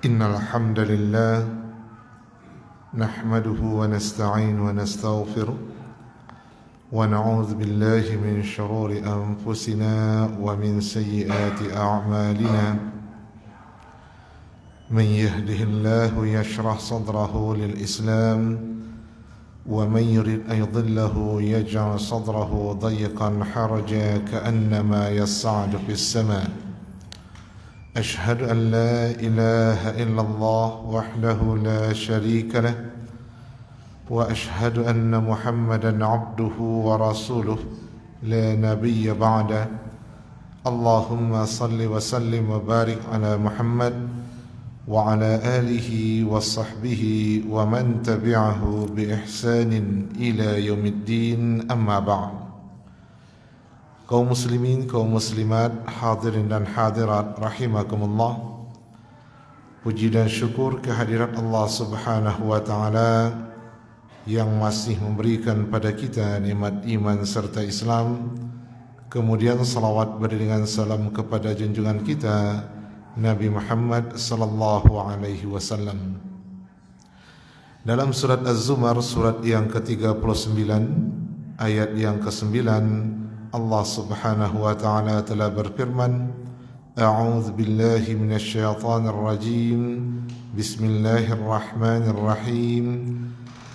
إن الحمد لله نحمده ونستعين ونستغفره ونعوذ بالله من شرور أنفسنا ومن سيئات أعمالنا من يهده الله يشرح صدره للإسلام ومن يرد أن يضله يجعل صدره ضيقا حرجا كأنما يصعد في السماء. أشهد أن لا إله إلا الله وحده لا شريك له وأشهد أن محمدا عبده ورسوله لا نبي بعده. اللهم صل وسلم وبارك على محمد وعلى آله وصحبه ومن تبعه بإحسان إلى يوم الدين. أما بعد. Kaum muslimin, kaum muslimat, hadirin dan hadirat rahimakumullah. Puji dan syukur kehadirat Allah Subhanahu wa taala yang masih memberikan pada kita nikmat iman serta Islam. Kemudian salawat beriringan salam kepada junjungan kita Nabi Muhammad sallallahu alaihi wasallam. Dalam surat Az-Zumar, surat yang ke-39, ayat yang ke-9, Allah Subhanahu wa taala telah berfirman, A'udzu billahi minasy syaithanir rajim. Bismillahirrahmanirrahim.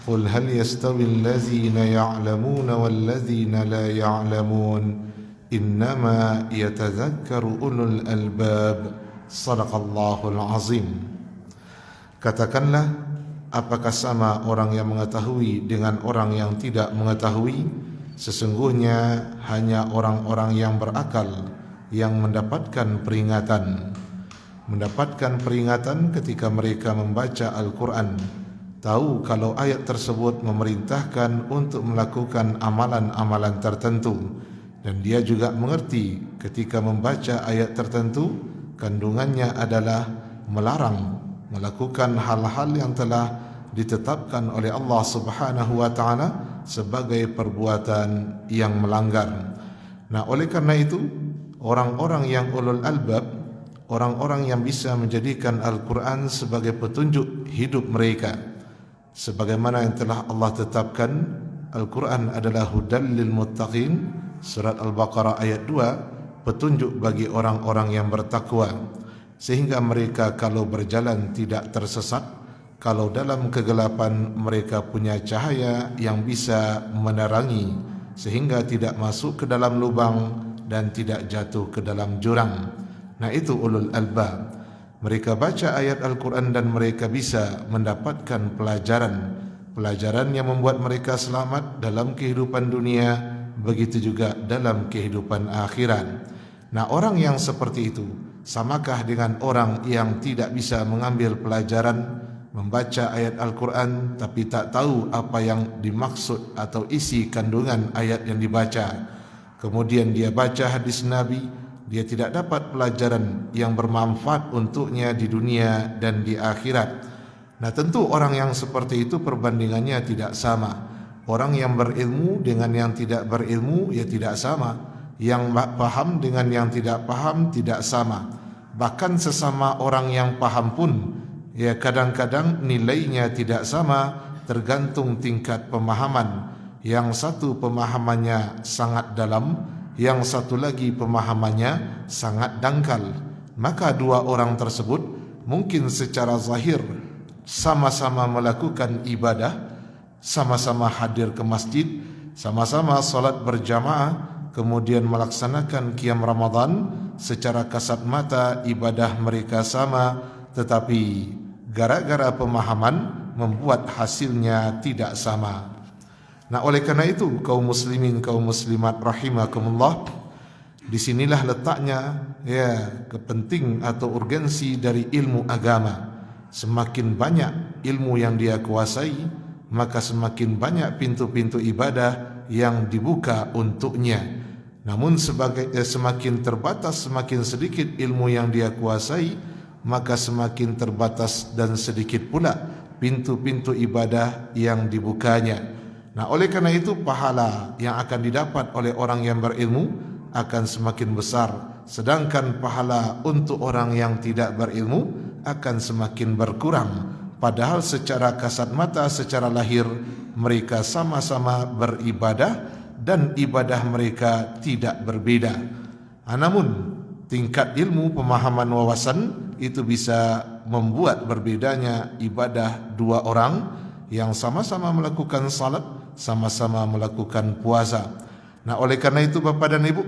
Qul hal yastawi allazina ya'lamuna wal ladzina la ya'lamun. Innama yatadzakkaru ulul albab. Shadaqallahul azim. Katakanlah, apakah sama orang yang mengetahui dengan orang yang tidak mengetahui? Sesungguhnya hanya orang-orang yang berakal yang mendapatkan peringatan. Mendapatkan peringatan ketika mereka membaca Al-Quran. Tahu kalau ayat tersebut memerintahkan untuk melakukan amalan-amalan tertentu. Dan dia juga mengerti ketika membaca ayat tertentu, kandungannya adalah melarang melakukan hal-hal yang telah ditetapkan oleh Allah Subhanahu wa taala sebagai perbuatan yang melanggar. Nah, oleh karena itu, orang-orang yang ulul albab, orang-orang yang bisa menjadikan Al-Quran sebagai petunjuk hidup mereka, sebagaimana yang telah Allah tetapkan, Al-Quran adalah hudal lil muttaqin, surat Al-Baqarah ayat 2, petunjuk bagi orang-orang yang bertakwa, sehingga mereka kalau berjalan tidak tersesat, kalau dalam kegelapan mereka punya cahaya yang bisa menerangi, sehingga tidak masuk ke dalam lubang dan tidak jatuh ke dalam jurang. Nah, itu ulul albab. Mereka baca ayat Al-Quran dan mereka bisa mendapatkan pelajaran yang membuat mereka selamat dalam kehidupan dunia, begitu juga dalam kehidupan akhirat. Nah, orang yang seperti itu samakah dengan orang yang tidak bisa mengambil pelajaran, membaca ayat Al-Quran tapi tak tahu apa yang dimaksud atau isi kandungan ayat yang dibaca? Kemudian dia baca hadis Nabi, dia tidak dapat pelajaran yang bermanfaat untuknya di dunia dan di akhirat. Nah, tentu orang yang seperti itu perbandingannya tidak sama. Orang yang berilmu dengan yang tidak berilmu ya tidak sama. Yang paham dengan yang tidak paham tidak sama. Bahkan sesama orang yang paham pun ya kadang-kadang nilainya tidak sama, tergantung tingkat pemahaman. Yang satu pemahamannya sangat dalam, yang satu lagi pemahamannya sangat dangkal. Maka dua orang tersebut mungkin secara zahir sama-sama melakukan ibadah, sama-sama hadir ke masjid, sama-sama salat berjamaah, kemudian melaksanakan qiyam Ramadan, secara kasat mata ibadah mereka sama, tetapi gara-gara pemahaman membuat hasilnya tidak sama. Nah, oleh karena itu, kaum muslimin, kaum muslimat rahimakumullah, disinilah letaknya ya kepenting atau urgensi dari ilmu agama. Semakin banyak ilmu yang dia kuasai, maka semakin banyak pintu-pintu ibadah yang dibuka untuknya. Namun semakin terbatas, semakin sedikit ilmu yang dia kuasai, maka semakin terbatas dan sedikit pula pintu-pintu ibadah yang dibukanya. Nah, oleh karena itu pahala yang akan didapat oleh orang yang berilmu akan semakin besar, sedangkan pahala untuk orang yang tidak berilmu akan semakin berkurang, padahal secara kasat mata, secara lahir mereka sama-sama beribadah dan ibadah mereka tidak berbeda. Namun tingkat ilmu, pemahaman, wawasan itu bisa membuat berbedanya ibadah dua orang yang sama-sama melakukan salat, sama-sama melakukan puasa. Nah, oleh karena itu Bapak dan Ibu,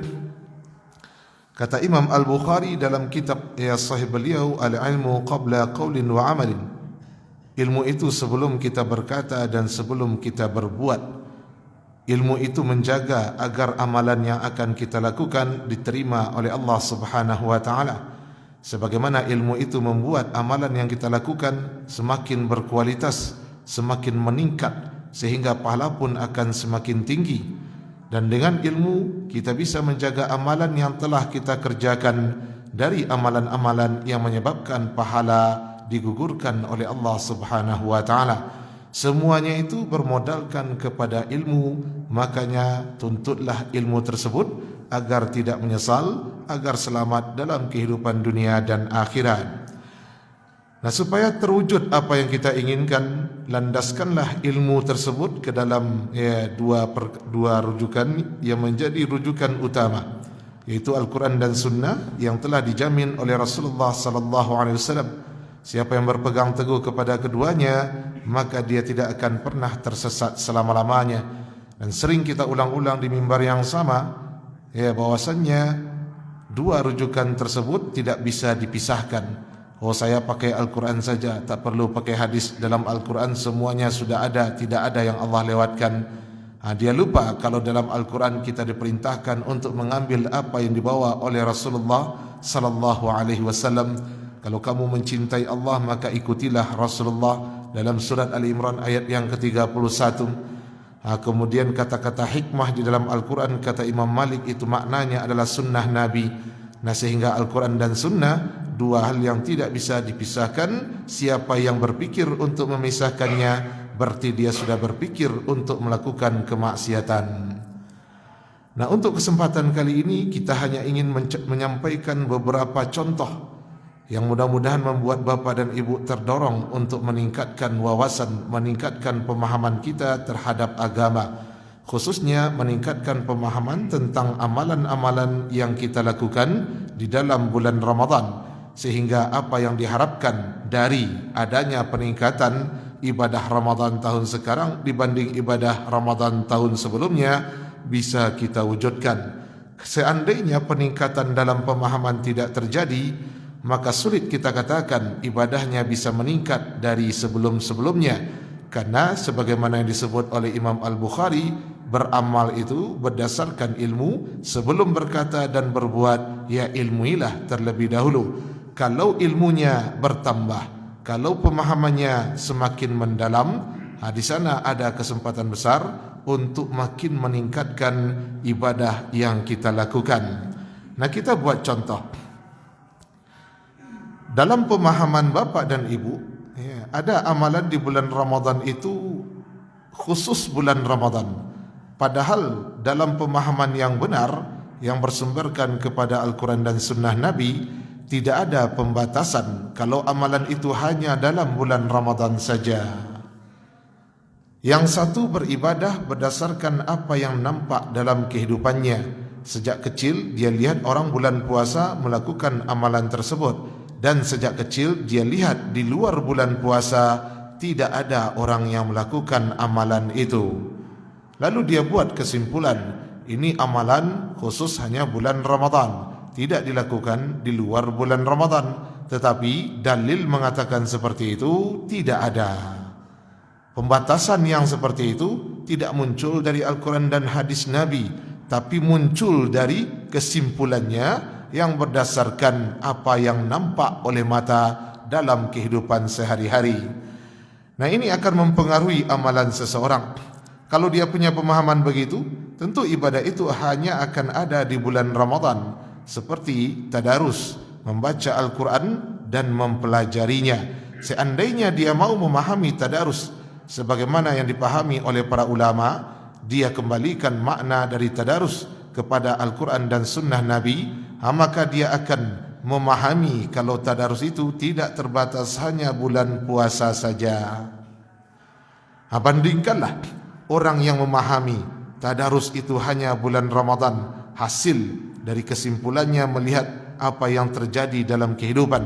kata Imam Al-Bukhari dalam kitab Sahih beliau, al-ilmu qabla qaulin wa amalin. Ilmu itu sebelum kita berkata dan sebelum kita berbuat. Ilmu itu menjaga agar amalan yang akan kita lakukan diterima oleh Allah Subhanahu wa taala. Sebagaimana ilmu itu membuat amalan yang kita lakukan semakin berkualitas, semakin meningkat, sehingga pahala pun akan semakin tinggi. Dan dengan ilmu kita bisa menjaga amalan yang telah kita kerjakan dari amalan-amalan yang menyebabkan pahala digugurkan oleh Allah Subhanahu wa taala. Semuanya itu bermodalkan kepada ilmu, makanya tuntutlah ilmu tersebut agar tidak menyesal, agar selamat dalam kehidupan dunia dan akhirat. Nah, supaya terwujud apa yang kita inginkan, landaskanlah ilmu tersebut ke dalam dua rujukan yang menjadi rujukan utama, yaitu Al-Quran dan Sunnah yang telah dijamin oleh Rasulullah sallallahu alaihi wasallam. Siapa yang berpegang teguh kepada keduanya, maka dia tidak akan pernah tersesat selama-lamanya. Dan sering kita ulang-ulang di mimbar yang sama, bahwasannya dua rujukan tersebut tidak bisa dipisahkan. Oh, saya pakai Al-Quran saja, tak perlu pakai hadis. Dalam Al-Quran semuanya sudah ada, tidak ada yang Allah lewatkan. Dia lupa kalau dalam Al-Quran kita diperintahkan untuk mengambil apa yang dibawa oleh Rasulullah sallallahu alaihi wasallam. Kalau kamu mencintai Allah, maka ikutilah Rasulullah dalam surat Ali Imran ayat yang ke-31. Kemudian kata-kata hikmah di dalam Al-Quran, kata Imam Malik, itu maknanya adalah sunnah Nabi. Nah, sehingga Al-Quran dan sunnah dua hal yang tidak bisa dipisahkan. Siapa yang berpikir untuk memisahkannya, berarti dia sudah berpikir untuk melakukan kemaksiatan. Nah, untuk kesempatan kali ini kita hanya ingin menyampaikan beberapa contoh yang mudah-mudahan membuat Bapak dan Ibu terdorong untuk meningkatkan wawasan, meningkatkan pemahaman kita terhadap agama, khususnya meningkatkan pemahaman tentang amalan-amalan yang kita lakukan di dalam bulan Ramadan, sehingga apa yang diharapkan dari adanya peningkatan ibadah Ramadan tahun sekarang dibanding ibadah Ramadan tahun sebelumnya bisa kita wujudkan. Seandainya peningkatan dalam pemahaman tidak terjadi, maka sulit kita katakan ibadahnya bisa meningkat dari sebelum-sebelumnya. Karena sebagaimana yang disebut oleh Imam Al-Bukhari, beramal itu berdasarkan ilmu. Sebelum berkata dan berbuat, ya ilmuilah terlebih dahulu. Kalau ilmunya bertambah, kalau pemahamannya semakin mendalam, di sana ada kesempatan besar untuk makin meningkatkan ibadah yang kita lakukan. Nah, kita buat contoh. Dalam pemahaman Bapak dan Ibu, ada amalan di bulan Ramadan itu khusus bulan Ramadan. Padahal dalam pemahaman yang benar, yang bersumberkan kepada Al-Quran dan Sunnah Nabi, tidak ada pembatasan kalau amalan itu hanya dalam bulan Ramadan saja. Yang satu beribadah berdasarkan apa yang nampak dalam kehidupannya. Sejak kecil dia lihat orang bulan puasa melakukan amalan tersebut. Dan sejak kecil dia lihat di luar bulan puasa tidak ada orang yang melakukan amalan itu. Lalu dia buat kesimpulan, ini amalan khusus hanya bulan Ramadan, tidak dilakukan di luar bulan Ramadan. Tetapi dalil mengatakan seperti itu tidak ada. Pembatasan yang seperti itu tidak muncul dari Al-Quran dan hadis Nabi, tapi muncul dari kesimpulannya yang berdasarkan apa yang nampak oleh mata dalam kehidupan sehari-hari. Nah, ini akan mempengaruhi amalan seseorang. Kalau dia punya pemahaman begitu, tentu ibadah itu hanya akan ada di bulan Ramadan, seperti tadarus, membaca Al-Quran dan mempelajarinya. Seandainya dia mau memahami tadarus sebagaimana yang dipahami oleh para ulama, dia kembalikan makna dari tadarus kepada Al-Quran dan Sunnah Nabi, maka dia akan memahami kalau tadarus itu tidak terbatas hanya bulan puasa saja. Bandingkanlah orang yang memahami tadarus itu hanya bulan Ramadan, hasil dari kesimpulannya melihat apa yang terjadi dalam kehidupan,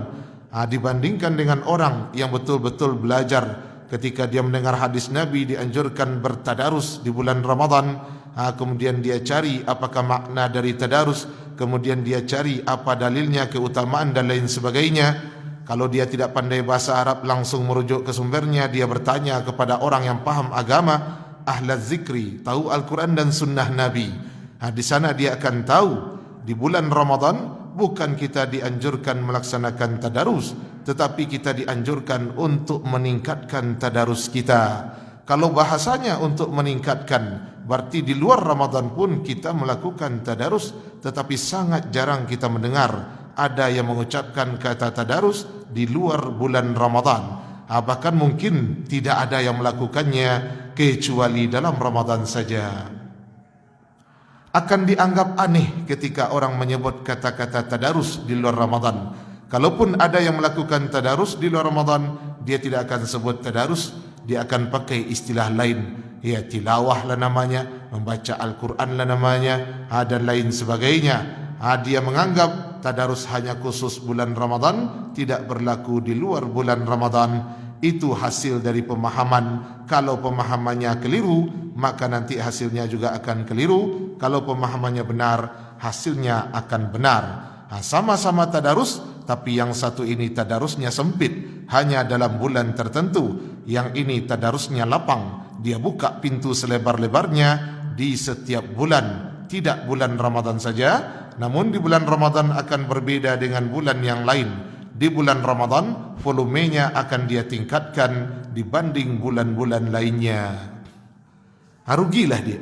dibandingkan dengan orang yang betul-betul belajar ketika dia mendengar hadis Nabi dianjurkan bertadarus di bulan Ramadan, kemudian dia cari apakah makna dari tadarus, kemudian dia cari apa dalilnya, keutamaan dan lain sebagainya. Kalau dia tidak pandai bahasa Arab, langsung merujuk ke sumbernya, dia bertanya kepada orang yang paham agama, ahlaz zikri, tahu Al-Quran dan sunnah Nabi. Di sana dia akan tahu di bulan Ramadan bukan kita dianjurkan melaksanakan tadarus, tetapi kita dianjurkan untuk meningkatkan tadarus kita. Kalau bahasanya untuk meningkatkan, berarti di luar Ramadan pun kita melakukan tadarus, tetapi sangat jarang kita mendengar ada yang mengucapkan kata tadarus di luar bulan Ramadan. Bahkan mungkin tidak ada yang melakukannya kecuali dalam Ramadan saja. Akan dianggap aneh ketika orang menyebut kata-kata tadarus di luar Ramadan. Kalaupun ada yang melakukan tadarus di luar Ramadan, dia tidak akan sebut tadarus, dia akan pakai istilah lain. Ya, tilawah lah namanya, membaca Al-Quran lah namanya, dan lain sebagainya. Dia menganggap tadarus hanya khusus bulan Ramadan, tidak berlaku di luar bulan Ramadan. Itu hasil dari pemahaman. Kalau pemahamannya keliru, maka nanti hasilnya juga akan keliru. Kalau pemahamannya benar, hasilnya akan benar. Sama-sama tadarus, tapi yang satu ini tadarusnya sempit, hanya dalam bulan tertentu. Yang ini tadarusnya lapang, dia buka pintu selebar-lebarnya di setiap bulan. Tidak bulan Ramadan saja, namun di bulan Ramadan akan berbeda dengan bulan yang lain. Di bulan Ramadan volumenya akan dia tingkatkan dibanding bulan-bulan lainnya. Rugilah dia.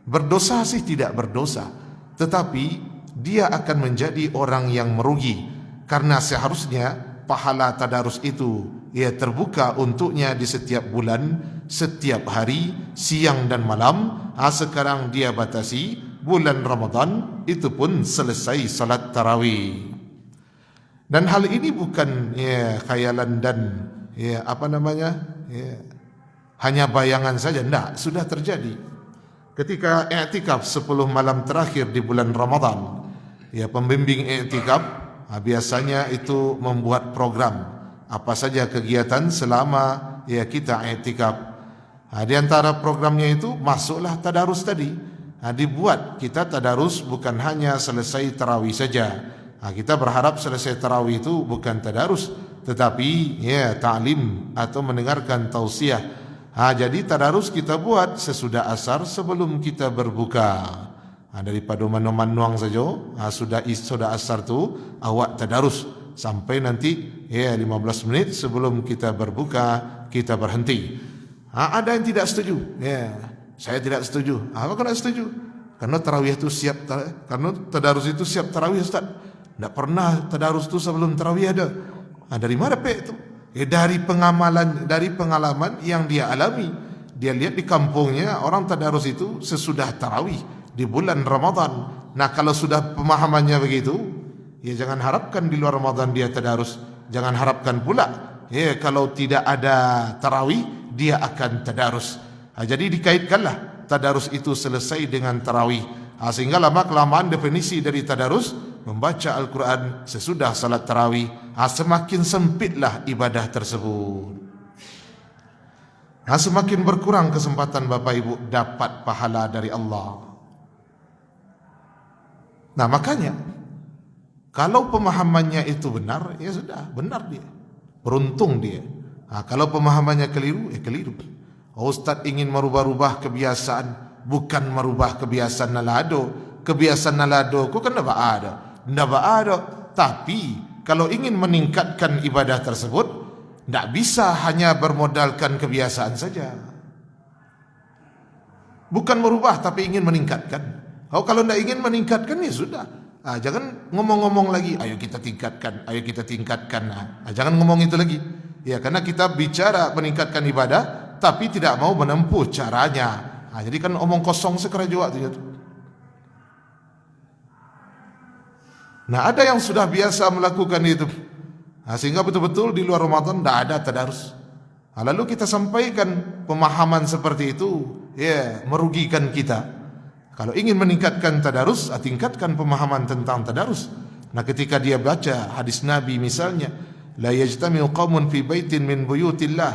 Berdosa sih tidak berdosa, tetapi dia akan menjadi orang yang merugi, karena seharusnya pahala tadarus itu ia terbuka untuknya di setiap bulan, setiap hari, siang dan malam. Sekarang dia batasi bulan Ramadan, itu pun selesai salat tarawih. Dan hal ini bukan khayalan dan hanya bayangan saja. Tidak, sudah terjadi. Ketika i'tikaf 10 malam terakhir di bulan Ramadan, pembimbing i'tikaf biasanya itu membuat program apa saja kegiatan selama kita i'tikaf. Di antara programnya itu masuklah tadarus tadi. Dibuat kita tadarus bukan hanya selesai tarawih saja. Kita berharap selesai tarawih itu bukan tadarus, tetapi ta'lim atau mendengarkan tausiah. Jadi tadarus kita buat sesudah asar sebelum kita berbuka. Daripada manuang saja, sudah asar tu awak tadarus sampai nanti 15 menit sebelum kita berbuka kita berhenti. Ada yang tidak setuju. Saya tidak setuju. Apa kena setuju? Karena tarawih itu siap, karena tadarus itu siap tarawih, Ustaz. Tidak pernah tadarus itu sebelum tarawih ada. Dari mana itu? Dari pengalaman yang dia alami. Dia lihat di kampungnya orang tadarus itu sesudah tarawih di bulan Ramadan. Nah, kalau sudah pemahamannya begitu, jangan harapkan di luar Ramadan dia tadarus. Jangan harapkan pula kalau tidak ada tarawih dia akan tadarus. Jadi dikaitkanlah tadarus itu selesai dengan tarawih. Sehingga lama-kelamaan definisi dari tadarus membaca Al-Quran sesudah salat tarawih. Semakin sempitlah ibadah tersebut. Semakin berkurang kesempatan Bapak Ibu dapat pahala dari Allah. Nah, makanya kalau pemahamannya itu benar, sudah benar dia, beruntung dia. Kalau pemahamannya keliru, keliru. Ustaz ingin merubah-rubah kebiasaan, bukan merubah kebiasaan nalado. Kebiasaan nalado ku kan tidak ada. Tapi kalau ingin meningkatkan ibadah tersebut, tidak bisa hanya bermodalkan kebiasaan saja. Bukan merubah tapi ingin meningkatkan. Kalau tidak ingin meningkatkan, sudah. Jangan ngomong-ngomong lagi, ayo kita tingkatkan. Jangan ngomong itu lagi. Karena kita bicara meningkatkan ibadah, tapi tidak mau menempuh caranya. Jadi kan omong kosong sekera juga. Nah, ada yang sudah biasa melakukan itu. Sehingga betul-betul di luar Ramadan tidak ada tadarus. Lalu kita sampaikan pemahaman seperti itu, ya, merugikan kita. Kalau ingin meningkatkan tadarus, tingkatkan pemahaman tentang tadarus. Nah, ketika dia baca hadis Nabi misalnya, la yajtami'u qaumun fi baitin min buyutillah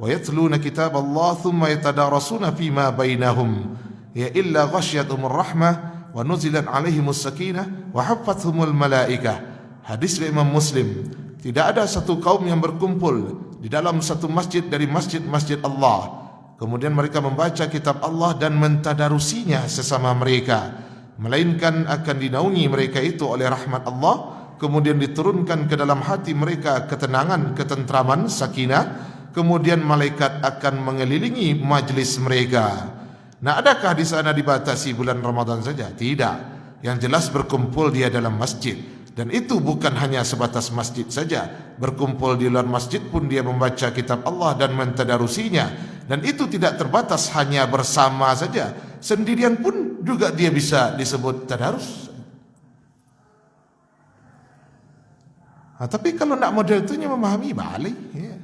wa yatluna kitab Allah thumma yatadarasuna fima bainahum ya illa ghasyiyatuhumur rahmah wa nuzilat alaihimus sakinah wa haffathumul malaikah. Hadis Imam Muslim. Tidak ada satu kaum yang berkumpul di dalam satu masjid dari masjid-masjid Allah, kemudian mereka membaca kitab Allah dan mentadarusinya sesama mereka, melainkan akan dinaungi mereka itu oleh rahmat Allah, kemudian diturunkan ke dalam hati mereka ketenangan, ketentraman, sakinah, kemudian malaikat akan mengelilingi majlis mereka. Nah, adakah di sana dibatasi bulan Ramadan saja? Tidak. Yang jelas berkumpul dia dalam masjid. Dan itu bukan hanya sebatas masjid saja. Berkumpul di luar masjid pun dia membaca kitab Allah dan mentadarusinya. Dan itu tidak terbatas hanya bersama saja. Sendirian pun juga dia bisa disebut tadarus. Tapi kalau nak model itu memahami balik, ya.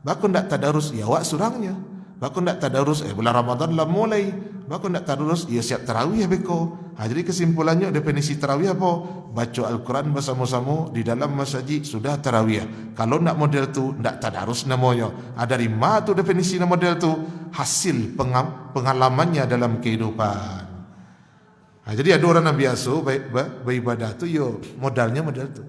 Baku nak tadarus, ya wak surangnya. Baku nak tadarus, bulan Ramadan lah mulai. Baku nak tadarus, ya siap tarawih beko. Jadi kesimpulannya definisi tarawih apa? Baca Al-Quran bersama-sama di dalam masjid sudah tarawih. Kalau nak model tu, nak tadarus namanya. Dari mana tu definisi model tu? Hasil pengalamannya dalam kehidupan. Jadi ada orang yang biasa beribadah tu, yo modalnya model tu.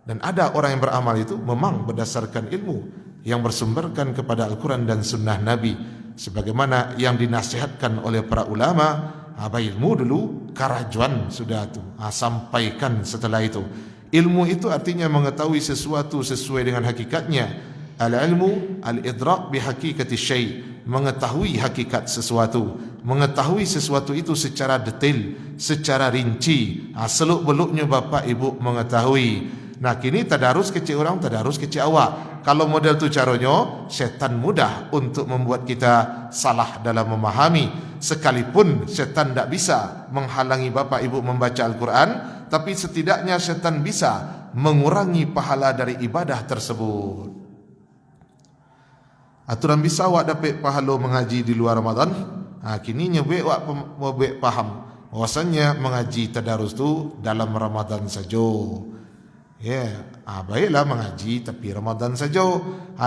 Dan ada orang yang beramal itu memang berdasarkan ilmu yang bersumberkan kepada Al-Quran dan Sunnah Nabi, sebagaimana yang dinasihatkan oleh para ulama. Ilmu dulu karajuan sudah tu, sampaikan setelah itu. Ilmu itu artinya mengetahui sesuatu sesuai dengan hakikatnya. Al-ilmu al-idrak bihakikati syai', mengetahui hakikat sesuatu, mengetahui sesuatu itu secara detail, secara rinci, seluk-beluknya bapak ibu mengetahui. Nah, kini tadarus kecil orang, tadarus kecil awak. Kalau model tu caranya, syaitan mudah untuk membuat kita salah dalam memahami. Sekalipun syaitan tidak bisa menghalangi bapak ibu membaca Al-Quran, tapi setidaknya syaitan bisa mengurangi pahala dari ibadah tersebut. Aturan bisa awak dapat pahala mengaji di luar Ramadan. Kini nyebek awak faham bahwasannya mengaji tadarus tu dalam Ramadan saja. Baiklah mengaji tapi Ramadan saja.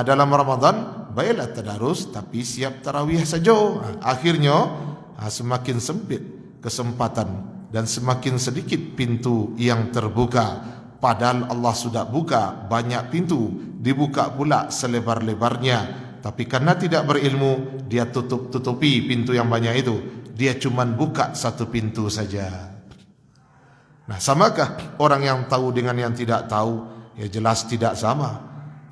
Dalam Ramadan baiklah tadarus tapi siap tarawih saja. Akhirnya semakin sempit kesempatan dan semakin sedikit pintu yang terbuka. Padahal Allah sudah buka banyak pintu, dibuka pula selebar-lebarnya. Tapi karena tidak berilmu, dia tutupi pintu yang banyak itu. Dia cuma buka satu pintu saja. Nah, samakah orang yang tahu dengan yang tidak tahu? Ya jelas tidak sama.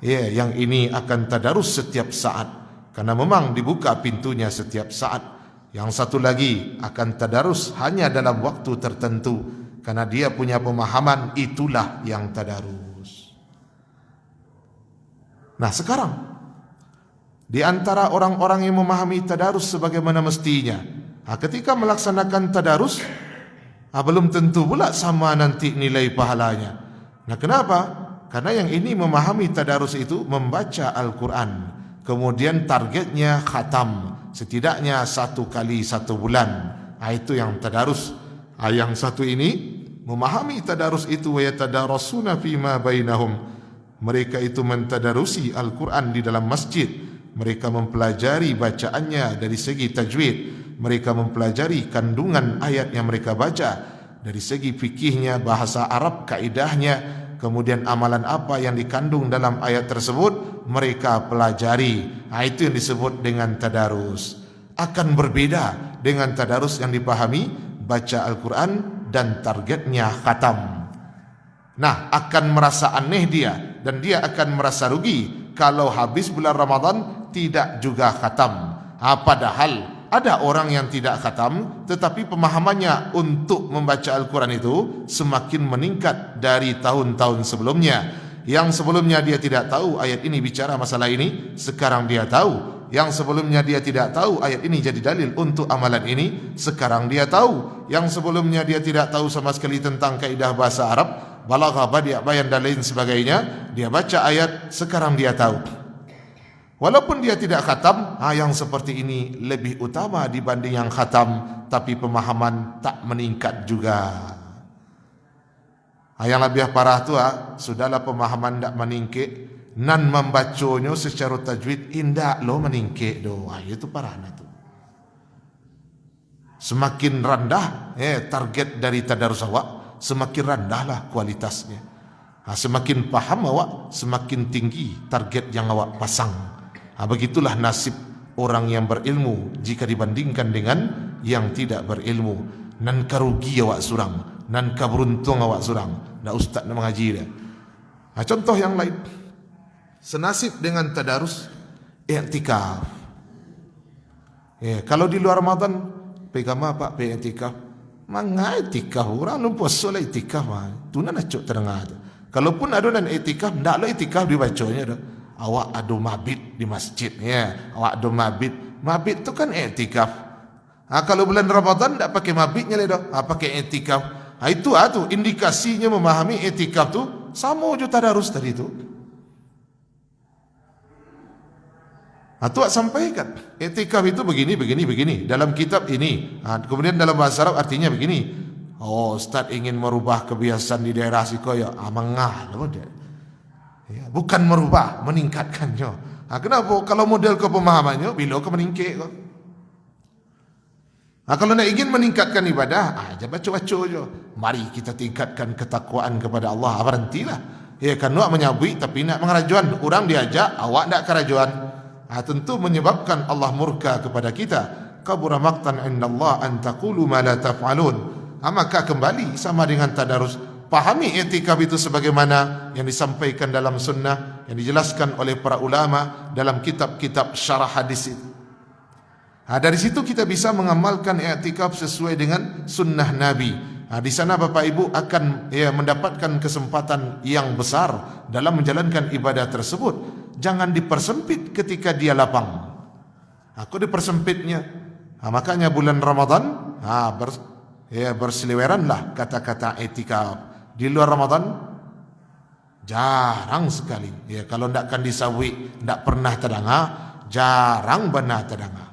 Yang ini akan tadarus setiap saat, karena memang dibuka pintunya setiap saat. Yang satu lagi akan tadarus hanya dalam waktu tertentu, karena dia punya pemahaman itulah yang tadarus. Nah, sekarang di antara orang-orang yang memahami tadarus sebagaimana mestinya, ketika melaksanakan tadarus, belum tentu pula sama nanti nilai pahalanya. Nah, kenapa? Karena yang ini memahami tadarus itu membaca Al-Quran, kemudian targetnya khatam, setidaknya 1 kali 1 bulan. Itu yang tadarus. Yang satu ini memahami tadarus itu, wa yatadarasuna fima bainahum. Mereka itu mentadarusi Al-Quran di dalam masjid. Mereka mempelajari bacaannya dari segi tajwid. Mereka mempelajari kandungan ayat yang mereka baca dari segi fikihnya, bahasa Arab, kaidahnya, kemudian amalan apa yang dikandung dalam ayat tersebut mereka pelajari. Itu yang disebut dengan tadarus. Akan berbeda dengan tadarus yang dipahami baca Al-Quran dan targetnya khatam. Nah, akan merasa aneh dia, dan dia akan merasa rugi kalau habis bulan Ramadan tidak juga khatam. Padahal ada orang yang tidak khatam tetapi pemahamannya untuk membaca Al-Quran itu semakin meningkat dari tahun-tahun sebelumnya. Yang sebelumnya dia tidak tahu ayat ini bicara masalah ini, sekarang dia tahu. Yang sebelumnya dia tidak tahu ayat ini jadi dalil untuk amalan ini, sekarang dia tahu. Yang sebelumnya dia tidak tahu sama sekali tentang kaidah bahasa Arab, balaghah, badi', bayan dan lain sebagainya, dia baca ayat, sekarang dia tahu. Walaupun dia tidak khatam, yang seperti ini lebih utama dibanding yang khatam, tapi pemahaman tak meningkat juga. Yang lebih parah tu, sudahlah pemahaman tak meningkat, nan membacanya secara tajwid indah lo meningkat do. Itu parahnya tu. Semakin rendah target dari tadarus awak, semakin rendahlah kualitasnya. Semakin paham awak, semakin tinggi target yang awak pasang. Begitulah nasib orang yang berilmu jika dibandingkan dengan yang tidak berilmu. Nan karugi awak surang, nan kaberuntung awak surang. Dah ustaz nak mengaji dia. Contoh yang lain, senasib dengan tadarus i'tikaf. Kalau di luar Ramadan, pegang apa i'tikaf? Manga i'tikaf orang lupa solat i'tikaf tu nak cuk terengah tu. Kalaupun ada dan i'tikaf, ndak lo i'tikaf dibacanya dah. Awak ada mabit di masjid, awak ada mabit tu kan i'tikaf. Kalau bulan Ramadan tak pakai mabitnya le dah, pakai i'tikaf. Itu tu indikasinya memahami i'tikaf tu sama je tadarus tadi tu. Tuak sampaikan i'tikaf itu begini dalam kitab ini. Kemudian dalam bahasa Arab artinya begini. Ustaz ingin merubah kebiasaan di daerah Sikoyo. Mengah lah dia. Bukan merubah, meningkatkannya. Kenapa? Kalau model kepemahamannya, bila ke meningkat kau. Kalau nak ingin meningkatkan ibadah, aja baca-baca je. Mari kita tingkatkan ketakwaan kepada Allah. Berhentilah. Kan nak menyabui tapi nak mengerajuan. Orang diajak, awak tak kerajuan. Tentu menyebabkan Allah murka kepada kita. Kabura maqtan indallah an taqulu ma la taf'alun. Maka kembali sama dengan tadarus. Pahami i'tikaf itu sebagaimana yang disampaikan dalam sunnah, yang dijelaskan oleh para ulama dalam kitab-kitab syarah hadis itu. Dari situ kita bisa mengamalkan i'tikaf sesuai dengan sunnah Nabi. Di sana Bapak Ibu akan mendapatkan kesempatan yang besar dalam menjalankan ibadah tersebut. Jangan dipersempit ketika dia lapang. Aku dipersempitnya. Makanya bulan Ramadan berseliweranlah kata-kata i'tikaf. Di luar Ramadan jarang sekali. Kalau ndakkan disawi, ndak pernah terdengar, jarang benar terdengar.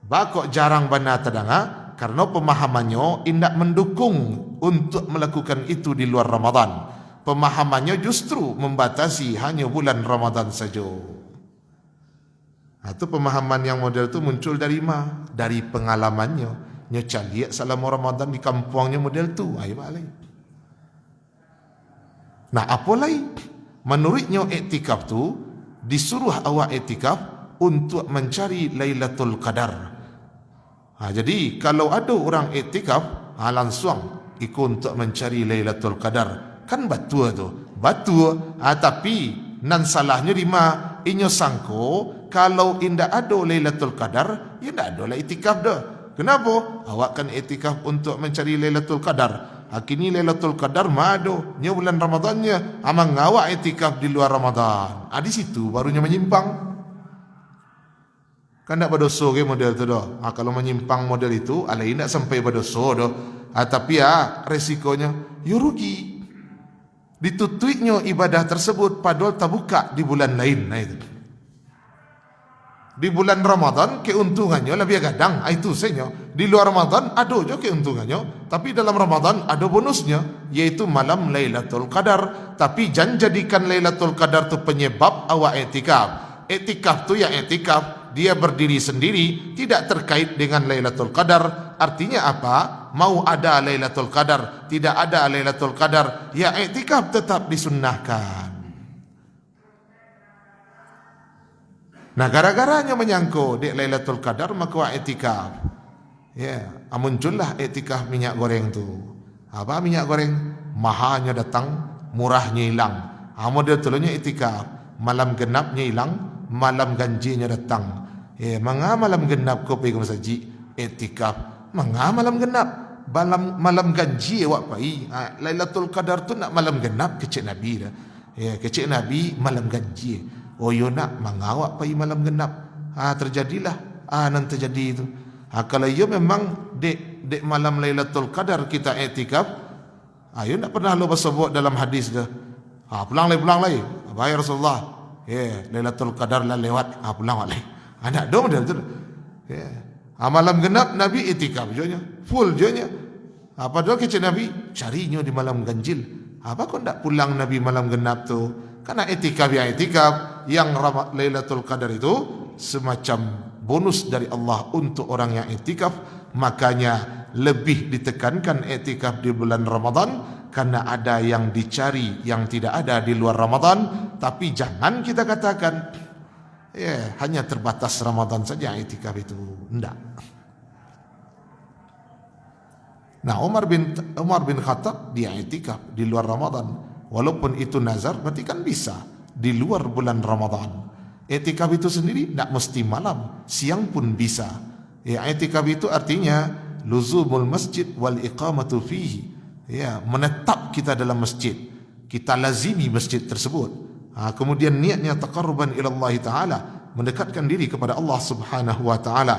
Bakok jarang benar terdengar karena pemahamannya indak mendukung untuk melakukan itu di luar Ramadan. Pemahamannya justru membatasi hanya bulan Ramadan saja. Itu pemahaman yang model itu muncul dari mana? Dari pengalamannya. Nyoca lihat selama Ramadan di kampungnya model tu. Ayo balik. Nah, apa lagi? Menurutnya i'tikaf tu disuruh awak i'tikaf untuk mencari Lailatul Qadar. Jadi kalau ada orang i'tikaf, langsung ikut untuk mencari Lailatul Qadar. Kan betul tu. Betul. Tapi nan salahnya di mana? Inyo sangko kalau indah ada Lailatul Qadar, ya ndak ada lah i'tikaf dah. Kenapa? Awak kan i'tikaf untuk mencari Lailatul Qadar. Kini Lailatul Qadar mado nya bulan Ramadannya, amang awak i'tikaf di luar Ramadan. Di situ barunya menyimpang. Kan tak berdosa ke model tu dah. Kalau menyimpang model itu, alain tak sampai berdosa dah. Tapi resikonya rugi. Ditutuinya ibadah tersebut padahal tak buka di bulan lain. Itu. Di bulan Ramadan keuntungannya lebih gadang. Itu saja. Di luar Ramadan ada je keuntungannya, tapi dalam Ramadan ada bonusnya, yaitu malam Lailatul Qadar. Tapi jangan jadikan Lailatul Qadar tu penyebab awak i'tikaf. I'tikaf tu ya i'tikaf, dia berdiri sendiri, tidak terkait dengan Lailatul Qadar. Artinya apa? Mau ada Lailatul Qadar, tidak ada Lailatul Qadar, ya i'tikaf tetap disunnahkan. Nah, gara-garanya menyangkut di Lailatul Qadar maka i'tikaf. Muncullah i'tikaf minyak goreng tu. Apa minyak goreng? Mahanya datang, murahnya hilang. Model tulunya i'tikaf. Malam genapnya hilang, malam ganjinya datang. Manga malam genap kau pergi ke masjid i'tikaf. Manga malam genap. Malam ganji awak pai. Lailatul Qadar tu nak malam genap kecik Nabi dah. Kecik Nabi malam ganji. Yo nak mangawak pai malam genap. Terjadilah nan terjadi itu. Kalau ia memang dek malam Lailatul Qadar kita i'tikaf, Ayo nak pernah lo bersebut dalam hadis dah. Pulang lagi. Baik Rasulullah. Lailatul Qadar lah lewat. Pulang lagi. Anak dong dia tu. Malam genap Nabi itikaf je nya. Full je nya. Apa doa kecil Nabi? Carinya di malam ganjil. Apa kau tak pulang Nabi malam genap tu? Karena itikaf yang Lailatul Qadar itu semacam bonus dari Allah untuk orang yang itikaf. Makanya lebih ditekankan itikaf di bulan Ramadan karena ada yang dicari yang tidak ada di luar Ramadan. Tapi jangan kita katakan hanya terbatas Ramadan saja itikaf itu. Tidak. Nah, Umar bin Khattab dia itikaf di luar Ramadan. Walaupun itu nazar, berarti kan bisa di luar bulan Ramadan. Itikaf itu sendiri tidak mesti malam, siang pun bisa. Itikaf itu artinya luzumul masjid wal iqamatu fihi. Menetap kita dalam masjid, kita lazimi masjid tersebut. Kemudian niatnya taqarruban ila Allah Ta'ala, mendekatkan diri kepada Allah Subhanahu wa Ta'ala.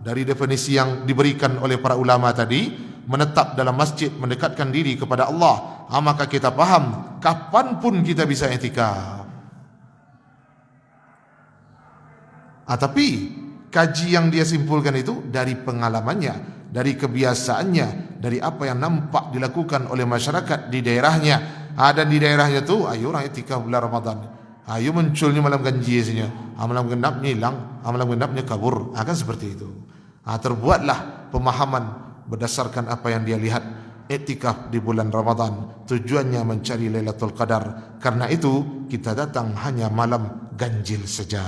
Dari definisi yang diberikan oleh para ulama tadi, menetap dalam masjid, mendekatkan diri kepada Allah, maka kita faham kapanpun kita bisa itikaf. Tapi kaji yang dia simpulkan itu dari pengalamannya, dari kebiasaannya, dari apa yang nampak dilakukan oleh masyarakat di daerahnya. Dan di daerahnya tu, ayo orang itikaf bulan Ramadan. Ayo munculnya malam ganjil isinya. Malam genapnya hilang, malam genapnya kabur. Kan seperti itu. Terbuatlah pemahaman berdasarkan apa yang dia lihat. Iktikaf di bulan Ramadan tujuannya mencari Lailatul Qadar. Karena itu kita datang hanya malam ganjil saja.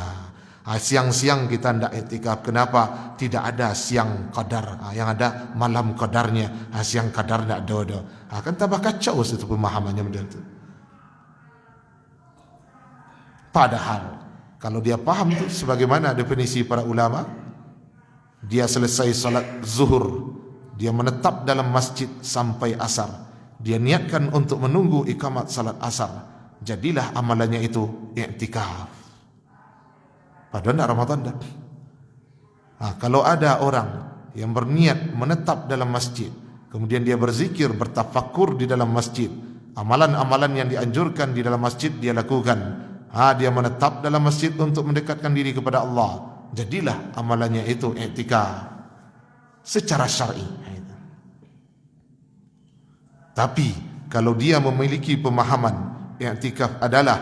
Siang-siang kita tidak iktikaf. Kenapa? Tidak ada siang qadar. Yang ada malam qadarnya. Siang qadar tidak ada. Kan tambah kacau itu pemahamannya macam itu. Padahal kalau dia paham tu sebagaimana definisi para ulama, dia selesai salat zuhur, dia menetap dalam masjid sampai asar, dia niatkan untuk menunggu iqamat salat asar, jadilah amalannya itu i'tikaf. Padahal tidak Ramadan dah. Kalau ada orang yang berniat menetap dalam masjid, kemudian dia berzikir, bertafakur di dalam masjid, amalan-amalan yang dianjurkan di dalam masjid dia lakukan. Dia menetap dalam masjid untuk mendekatkan diri kepada Allah, jadilah amalannya itu i'tikaf secara syar'i. Tapi kalau dia memiliki pemahaman i'tikaf adalah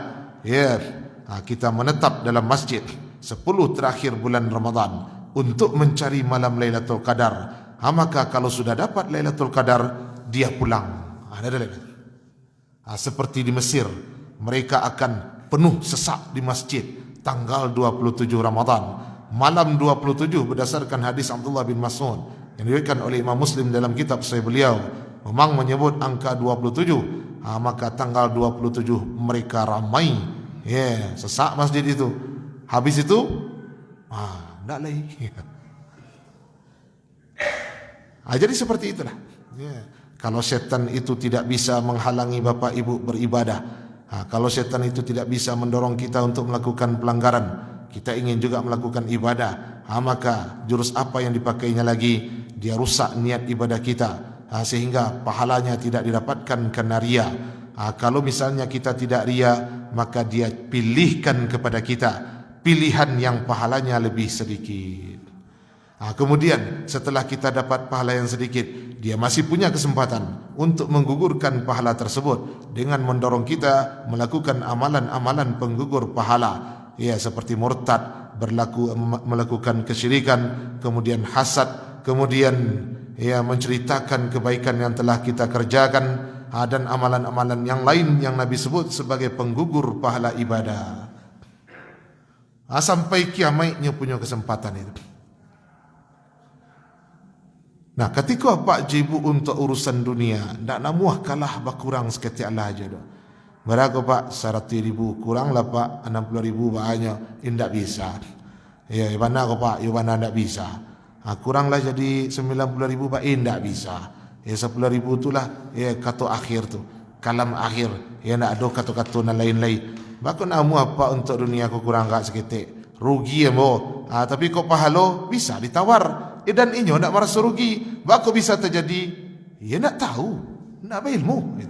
kita menetap dalam masjid 10 terakhir bulan Ramadan untuk mencari malam Lailatul Qadar, maka kalau sudah dapat Lailatul Qadar dia pulang. Seperti di Mesir, mereka akan penuh sesak di masjid tanggal 27 Ramadan, malam 27 berdasarkan hadis Abdullah bin Mas'ud yang diriwayatkan oleh Imam Muslim dalam kitab sahih beliau. Memang menyebut angka 27, maka tanggal 27 mereka ramai sesak masjid itu. Habis itu tidak lagi. Jadi seperti itulah. Kalau setan itu tidak bisa menghalangi bapak ibu beribadah, kalau setan itu tidak bisa mendorong kita untuk melakukan pelanggaran, kita ingin juga melakukan ibadah, maka jurus apa yang dipakainya lagi, dia rusak niat ibadah kita, sehingga pahalanya tidak didapatkan karena ria. Kalau misalnya kita tidak ria, maka dia pilihkan kepada kita pilihan yang pahalanya lebih sedikit. Kemudian setelah kita dapat pahala yang sedikit, dia masih punya kesempatan untuk menggugurkan pahala tersebut dengan mendorong kita melakukan amalan-amalan penggugur pahala, seperti murtad, melakukan kesyirikan, kemudian hasad, kemudian menceritakan kebaikan yang telah kita kerjakan, dan amalan-amalan yang lain yang Nabi sebut sebagai penggugur pahala ibadah. Sampai kiamatnya punya kesempatan itu. Nah, ketika pak jibu untuk urusan dunia, tak namuah kalah berkurang seketik Allah aja dah. Berapa pak? 100,000 kurang lah pak, 60,000 banyak, tidak bisa. Mana kau pak? Mana tidak bisa. Kuranglah jadi 90,000 pak, tidak bisa. 10,000 itulah kata akhir tu, kalam akhir. Tidak ada kata-kata lain-lain. Bako namu apa untuk dunia aku kurang gak seketik, rugi mo. Tapi kok pahala bisa ditawar. Dan inyo nak merasa rugi, bako bisa terjadi. Nak tahu. nak berilmu.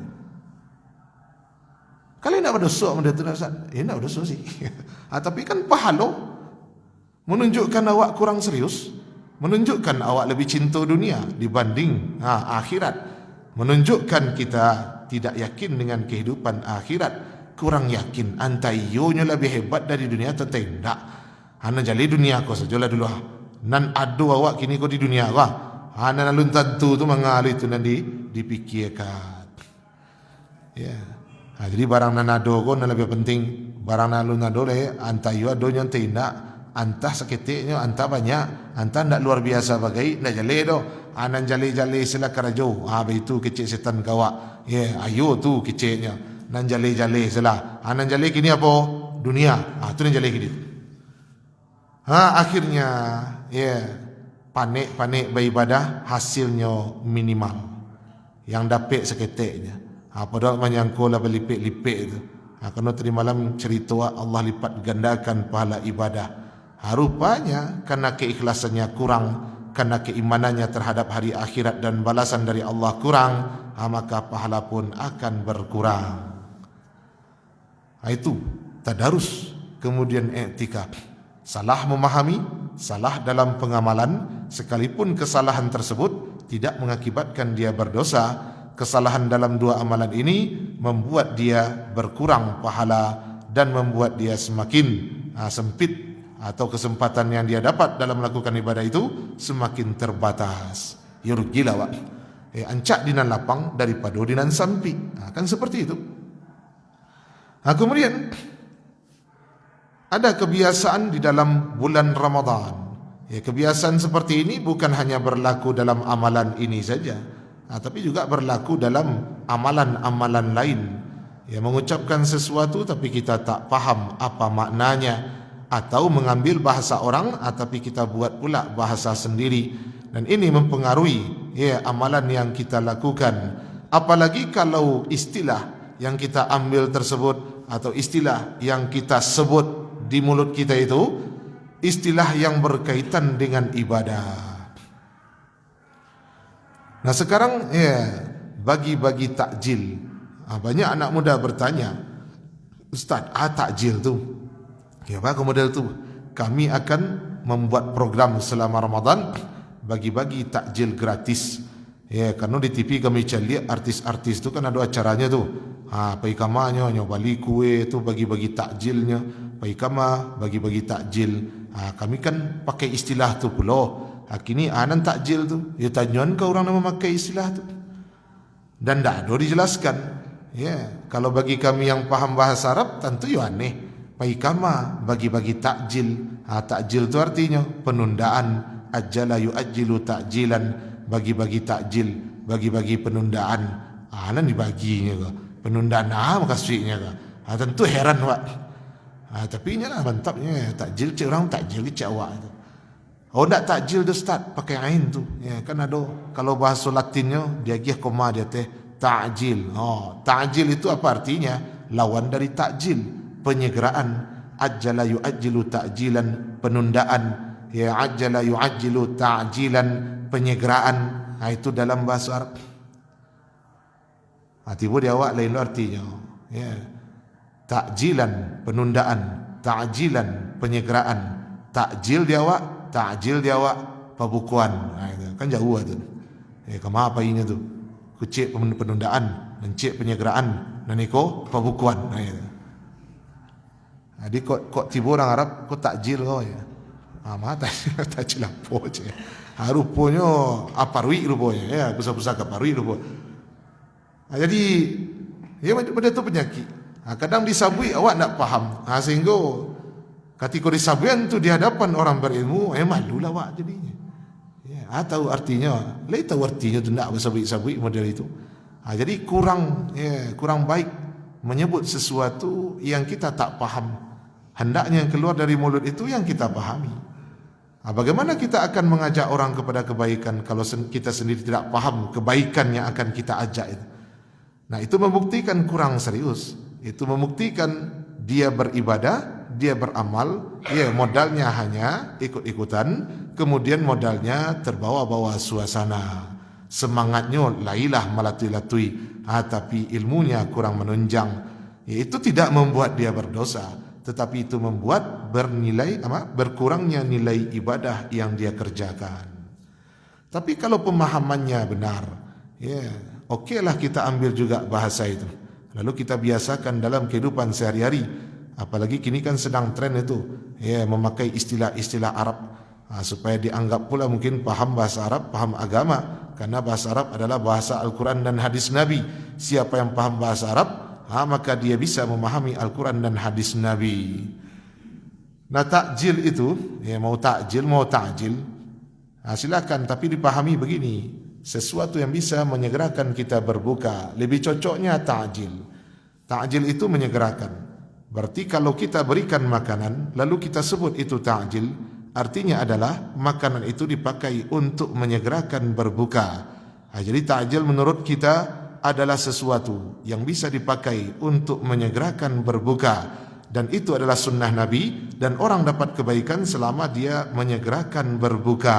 Kalau nak berdosa benda tu Ustaz, nak berdosa sih. Tapi kan pahala menunjukkan awak kurang serius, menunjukkan awak lebih cinta dunia dibanding akhirat, menunjukkan kita tidak yakin dengan kehidupan akhirat, kurang yakin antaiyonya lebih hebat dari dunia atau tidak. Hana jali dunia ko sajalah dulu. Nan adu awak kini ko di dunia ko. Hana nalun tentu tu mengalir tu nanti dipikirkan. Ya. Jadi barang nan ado ko nan lebih penting. Barang nalun ado le antaiyo adonya tidak. Antah seketiknya, antah banyak, antah tidak luar biasa bagai, tidak jale do. Anan jale-jale sila karajo. Itu kecil setan kawa. Ayo tu kecilnya. Nan jale-jale sila. Anan jale kini apa? Dunia. Tu nan jale kini. Akhirnya panik beribadah hasilnya minimal. Yang dapat seketiknya. Padahal menyangkul lah berlipik-lipik itu. Kerana tadi malam cerita Allah lipat gandakan pahala ibadah. Rupanya karena keikhlasannya kurang, karena keimanannya terhadap hari akhirat dan balasan dari Allah kurang, maka pahala pun akan berkurang. Itu tadarus, kemudian i'tikaf. Salah memahami, salah dalam pengamalan, sekalipun kesalahan tersebut tidak mengakibatkan dia berdosa. Kesalahan dalam dua amalan ini membuat dia berkurang pahala dan membuat dia semakin sempit, atau kesempatan yang dia dapat dalam melakukan ibadah itu semakin terbatas. Ya rugilah wak. Ancak dinan lapang daripada dinan sampi. Kan seperti itu. Kemudian ada kebiasaan di dalam bulan Ramadan. Kebiasaan seperti ini bukan hanya berlaku dalam amalan ini saja, tapi juga berlaku dalam amalan-amalan lain. Mengucapkan sesuatu tapi kita tak faham apa maknanya, atau mengambil bahasa orang tapi kita buat pula bahasa sendiri, dan ini mempengaruhi amalan yang kita lakukan. Apalagi kalau istilah yang kita ambil tersebut atau istilah yang kita sebut di mulut kita itu istilah yang berkaitan dengan ibadah. Nah sekarang bagi-bagi takjil. Banyak anak muda bertanya, Ustaz, takjil tu apa model tu? Kami akan membuat program selama Ramadan bagi-bagi takjil gratis. Karena di TV kami lihat artis-artis tu kan ada acaranya tu. Pai kamanya bali kue tu bagi-bagi takjilnya. Pai kama bagi-bagi takjil. Kami kan pakai istilah tu pula. Kini anan takjil tu. Tanyakan ke orang yang memakai istilah tu. Dan tak ada dijelaskan. Kalau bagi kami yang paham bahasa Arab tentu aneh. Pai kama bagi-bagi takjil. Takjil itu artinya penundaan. Ajjala yu'ajjilu takjilan. Bagi-bagi takjil, bagi-bagi penundaan. Nan dibaginya ke? Penundaan makasihnya ke? Tentu heran wak. Tapi inilah mantapnya. Takjil cik orang takjil cik awak itu. Nak takjil tu Ustaz pakai ain tu. Kan ada kalau bahasa Latinnya dia gih koma dia teh takjil. Takjil itu apa artinya? Lawan dari takjil. Penyegeraan. Ajjala yu'ajjilu ta'jilan, penundaan. Ajjala yu'ajjilu ta'jilan, penyegeraan. Itu dalam bahasa Arab. Tiba dia awak lain artinya. Ta'jilan, penundaan. Ta'jilan, penyegeraan. Takjil dia awak, ta'jil dia awak, pembukuan. Kan jauh tu. Kama apa ini tu? Kucik penundaan, mencik penyegeraan, dan iko pembukuan. Jadi kok tiba orang Arab kok takjil kau ya. Mata takjil apa je. Rupanya aparwi rupanya pusat-pusat aparwi rupanya. Jadi benda tu penyakit. Kadang disabui awak nak faham. Sehingga ketika disabuian tu di hadapan orang berilmu, malulah awak jadinya. Tahu artinya, lain tahu artinya tu nak bersabui-sabui model itu. Jadi kurang baik menyebut sesuatu yang kita tak faham. Hendaknya yang keluar dari mulut itu yang kita pahami. Bagaimana kita akan mengajak orang kepada kebaikan kalau kita sendiri tidak paham kebaikan yang akan kita ajak itu? Itu membuktikan kurang serius. Itu membuktikan dia beribadah, dia beramal, modalnya hanya ikut-ikutan, kemudian modalnya terbawa-bawa suasana. semangatnya lailah melatui-latui, tapi ilmunya kurang menunjang, itu tidak membuat dia berdosa, tetapi itu membuat berkurangnya nilai ibadah yang dia kerjakan. Tapi kalau pemahamannya benar, okeylah kita ambil juga bahasa itu, lalu kita biasakan dalam kehidupan sehari-hari. Apalagi kini kan sedang tren itu, memakai istilah-istilah Arab, supaya dianggap pula mungkin paham bahasa Arab, paham agama. Karena bahasa Arab adalah bahasa Al-Quran dan hadis Nabi. Siapa yang paham bahasa Arab, maka dia bisa memahami Al-Quran dan hadis Nabi. Nah, takjil itu, mau takjil, mau ta'jil, silakan, tapi dipahami begini, sesuatu yang bisa menyegerakan kita berbuka. Lebih cocoknya ta'jil. Ta'jil itu menyegerakan. Berarti kalau kita berikan makanan, lalu kita sebut itu ta'jil, artinya adalah makanan itu dipakai untuk menyegerakan berbuka. Jadi ta'jil menurut kita adalah sesuatu yang bisa dipakai untuk menyegerakan berbuka. Dan itu adalah sunnah Nabi, dan orang dapat kebaikan selama dia menyegerakan berbuka.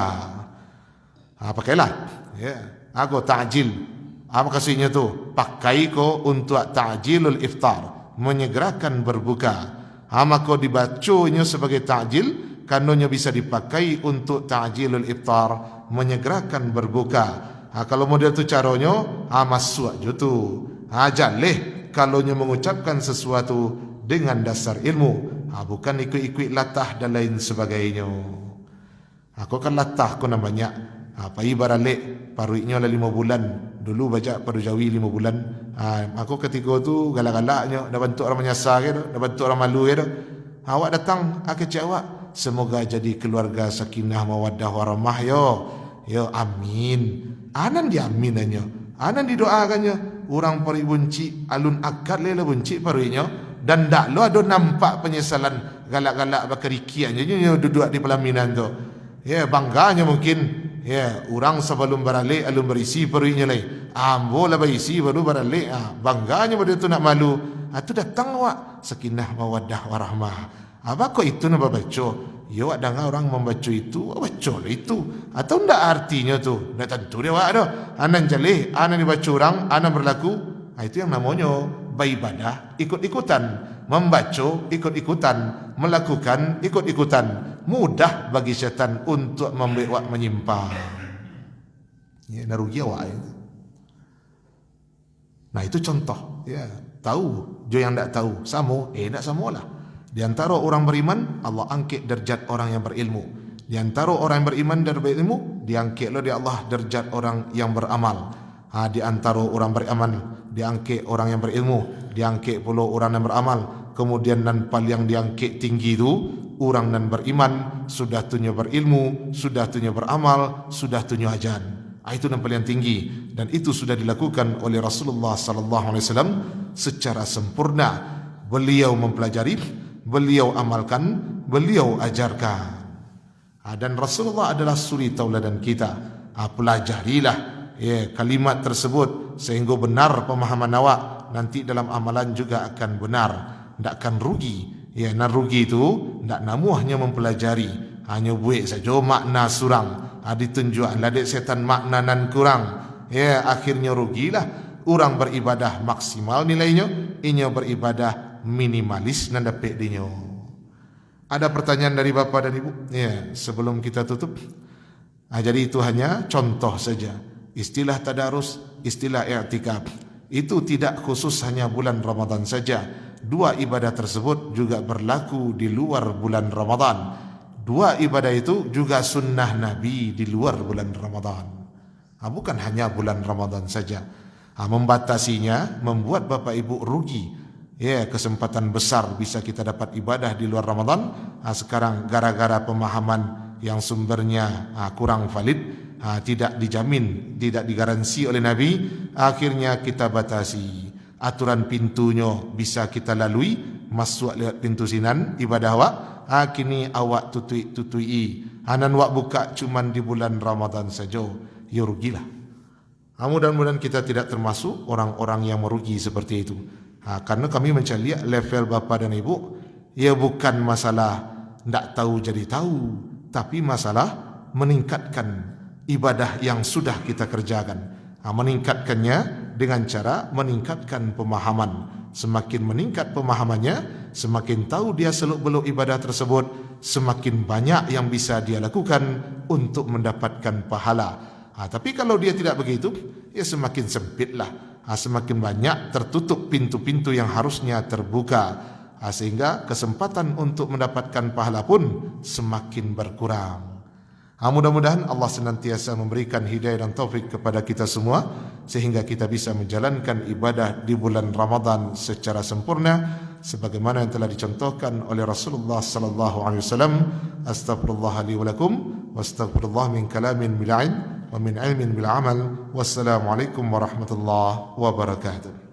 Pakailah, aku ta'jil. Apa kasihnya tu? Pakai ko untuk ta'jilul iftar, menyegerakan berbuka. Maka dibacunya sebagai ta'jil, kanonnya bisa dipakai untuk ta'jilul iftar, menyegerakan berbuka. Kalau model tu caranya, masuk je tu. Jaleh kalau mengucapkan sesuatu dengan dasar ilmu, bukan ikut-ikut latah dan lain sebagainya. Aku kan latah ko namanya. Pai baralik paruiknya lah 5 bulan. Dulu baca paru Jawi 5 bulan. Aku ketika tu galak-galaknya, dah bantu orang menyasar ke, dah bantu orang malu ke. Awak datang, aku cakap, semoga jadi keluarga sakinah mawaddah warahmah yo amin. Anan dia aminannya, anan didoakannya. Orang pari bunci alun akad lela bunci parinya, dan dak lo ada nampak penyesalan galak-galak bakarikiannya duduk di pelaminan tu. Bangganya mungkin, orang sebelum beralik alun berisi parinya lai. Ambolah berisi baru beralik. Bangganya pada tu nak malu. Tu datang awak sakinah mawaddah warahmah. Apa kok itu nak baca? Ya, awak dengar orang membaca itu, baca lah itu. Atau ndak artinya tu? Ndak tentu dia awak dah. Anan jalih, anan dibaca orang, anan berlaku. Itu yang namanya beribadah ikut-ikutan, membaca ikut-ikutan, melakukan ikut-ikutan. Mudah bagi syaitan untuk membuat awak menyimpang. Narugi awak. Nah, itu contoh. Tahu, jo yang ndak tahu, sama, ndak samalah. Di antara orang beriman, Allah angkat derajat orang yang berilmu. Di antara orang yang beriman dan berilmu, diangkat oleh Allah derajat orang yang beramal. Di antara orang beramal, diangkat orang yang berilmu, diangkat pula orang yang beramal. Kemudian nan paling diangkat tinggi itu orang nan beriman, sudah tunya berilmu, sudah tunya beramal, sudah tunya ajan. Itu yang paling tinggi, dan itu sudah dilakukan oleh Rasulullah sallallahu alaihi wasallam secara sempurna. Beliau mempelajari, beliau amalkan, beliau ajarkan. Dan Rasulullah adalah suri tauladan kita. Pelajarilah kalimat tersebut sehingga benar pemahaman awak, nanti dalam amalan juga akan benar, tidak akan rugi. Nak rugi itu tidak namuhnya mempelajari, hanya buat saja makna surang. Ditunjuk ladek setan makna nan kurang. Akhirnya rugilah. Orang beribadah maksimal nilainya, inya beribadah minimalis nan dapat dinyo. Ada pertanyaan dari Bapak dan Ibu? Sebelum kita tutup. Jadi itu hanya contoh saja. Istilah tadarus, istilah i'tikaf, itu tidak khusus hanya bulan Ramadan saja. Dua ibadah tersebut juga berlaku di luar bulan Ramadan. Dua ibadah itu juga sunnah Nabi di luar bulan Ramadan. Bukan hanya bulan Ramadan saja. Membatasinya membuat Bapak Ibu rugi. Kesempatan besar bisa kita dapat ibadah di luar Ramadan. Sekarang gara-gara pemahaman yang sumbernya kurang valid, tidak dijamin, tidak digaransi oleh Nabi, akhirnya kita batasi. Aturan pintunya bisa kita lalui, masuk lewat pintu sinan ibadah awak. Kini awak tutui. Hanan wak buka cuman di bulan Ramadan saja. Ya rugilah. Mudah-mudahan kita tidak termasuk orang-orang yang merugi seperti itu. Karena kami mencari level bapa dan ibu, bukan masalah tidak tahu jadi tahu, tapi masalah meningkatkan ibadah yang sudah kita kerjakan. Meningkatkannya dengan cara meningkatkan pemahaman. Semakin meningkat pemahamannya, semakin tahu dia seluk-beluk ibadah tersebut, semakin banyak yang bisa dia lakukan untuk mendapatkan pahala. Tapi kalau dia tidak begitu, ya semakin sempitlah. Semakin banyak tertutup pintu-pintu yang harusnya terbuka, sehingga kesempatan untuk mendapatkan pahala pun semakin berkurang. Mudah-mudahan Allah senantiasa memberikan hidayah dan taufik kepada kita semua sehingga kita bisa menjalankan ibadah di bulan Ramadan secara sempurna sebagaimana yang telah dicontohkan oleh Rasulullah sallallahu alaihi wasallam. Astaghfirullah li wa lakum wastaghfirullah min kalamin bil ilm wa min ilmin bil amal. Wassalamualaikum warahmatullahi wabarakatuh.